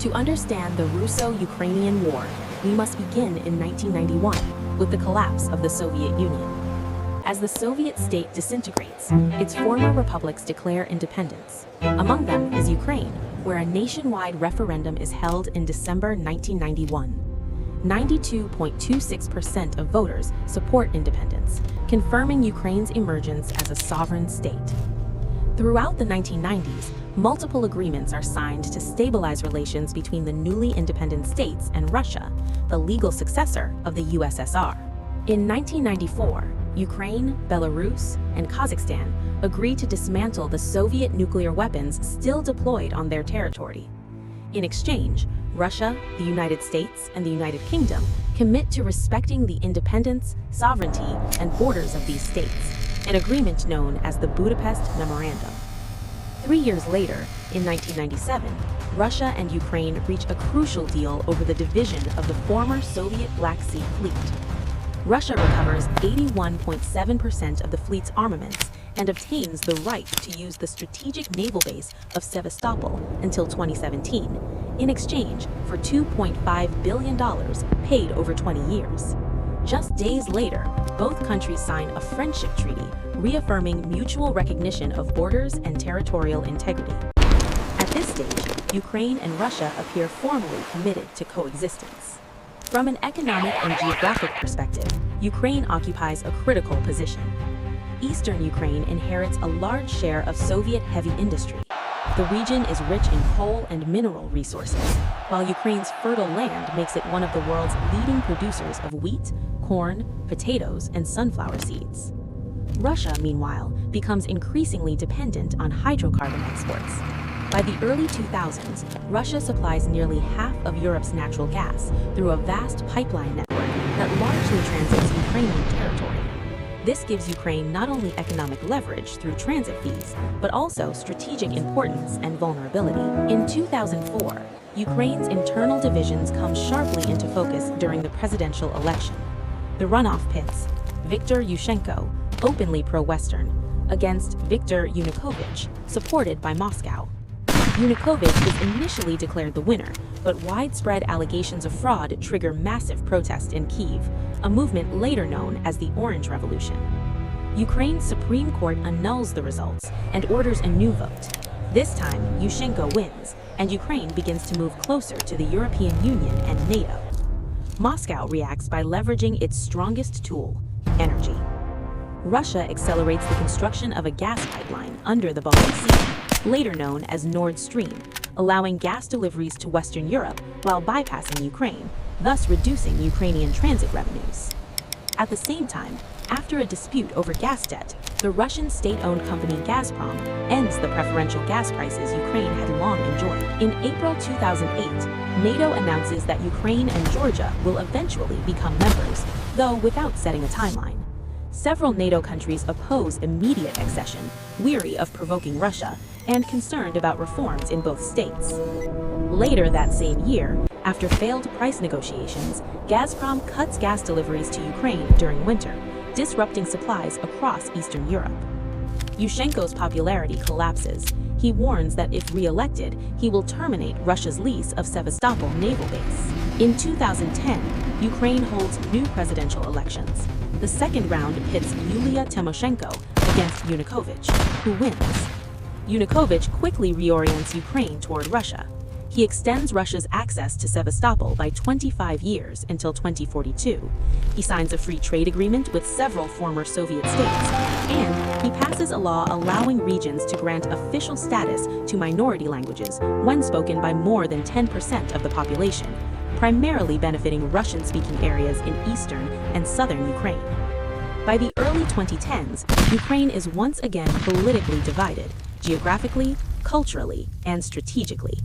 To understand the Russo-Ukrainian War, we must begin in 1991 with the collapse of the Soviet Union. As the Soviet state disintegrates, its former republics declare independence. Among them is Ukraine, where a nationwide referendum is held in December 1991. 92.26% of voters support independence, confirming Ukraine's emergence as a sovereign state. Throughout the 1990s, multiple agreements are signed to stabilize relations between the newly independent states and Russia, the legal successor of the USSR. In 1994, Ukraine, Belarus, and Kazakhstan agreed to dismantle the Soviet nuclear weapons still deployed on their territory. In exchange, Russia, the United States, and the United Kingdom commit to respecting the independence, sovereignty, and borders of these states, an agreement known as the Budapest Memorandum. 3 years later, in 1997, Russia and Ukraine reach a crucial deal over the division of the former Soviet Black Sea Fleet. Russia recovers 81.7% of the fleet's armaments and obtains the right to use the strategic naval base of Sevastopol until 2017, in exchange for $2.5 billion paid over 20 years. Just days later, both countries sign a friendship treaty reaffirming mutual recognition of borders and territorial integrity. At this stage, Ukraine and Russia appear formally committed to coexistence. From an economic and geographic perspective, Ukraine occupies a critical position. Eastern Ukraine inherits a large share of Soviet heavy industry. The region is rich in coal and mineral resources, while Ukraine's fertile land makes it one of the world's leading producers of wheat, corn, potatoes, and sunflower seeds. Russia, meanwhile, becomes increasingly dependent on hydrocarbon exports. By the early 2000s, Russia supplies nearly half of Europe's natural gas through a vast pipeline network that largely transits Ukrainian territory. This gives Ukraine not only economic leverage through transit fees, but also strategic importance and vulnerability. In 2004, Ukraine's internal divisions come sharply into focus during the presidential election. The runoff pits Viktor Yushchenko, openly pro-Western, against Viktor Yanukovych, supported by Moscow. Yanukovych is initially declared the winner, but widespread allegations of fraud trigger massive protest in Kyiv, a movement later known as the Orange Revolution. Ukraine's Supreme Court annuls the results and orders a new vote. This time, Yushchenko wins, and Ukraine begins to move closer to the European Union and NATO. Moscow reacts by leveraging its strongest tool, energy. Russia accelerates the construction of a gas pipeline under the Baltic Sea, later known as Nord Stream, allowing gas deliveries to Western Europe while bypassing Ukraine, thus reducing Ukrainian transit revenues. At the same time, after a dispute over gas debt, the Russian state-owned company Gazprom ends the preferential gas prices Ukraine had long enjoyed. In April 2008, NATO announces that Ukraine and Georgia will eventually become members, though without setting a timeline. Several NATO countries oppose immediate accession, weary of provoking Russia, and concerned about reforms in both states. Later that same year, after failed price negotiations, Gazprom cuts gas deliveries to Ukraine during winter, disrupting supplies across Eastern Europe. Yushchenko's popularity collapses. He warns that if re-elected, he will terminate Russia's lease of Sevastopol naval base. In 2010, Ukraine holds new presidential elections. The second round pits Yulia Tymoshenko against Yanukovych, who wins. Yanukovych quickly reorients Ukraine toward Russia. He extends Russia's access to Sevastopol by 25 years until 2042. He signs a free trade agreement with several former Soviet states, and he passes a law allowing regions to grant official status to minority languages when spoken by more than 10% of the population, primarily benefiting Russian-speaking areas in eastern and southern Ukraine. By the early 2010s, Ukraine is once again politically divided, geographically, culturally, and strategically.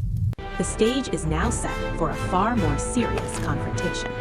The stage is now set for a far more serious confrontation.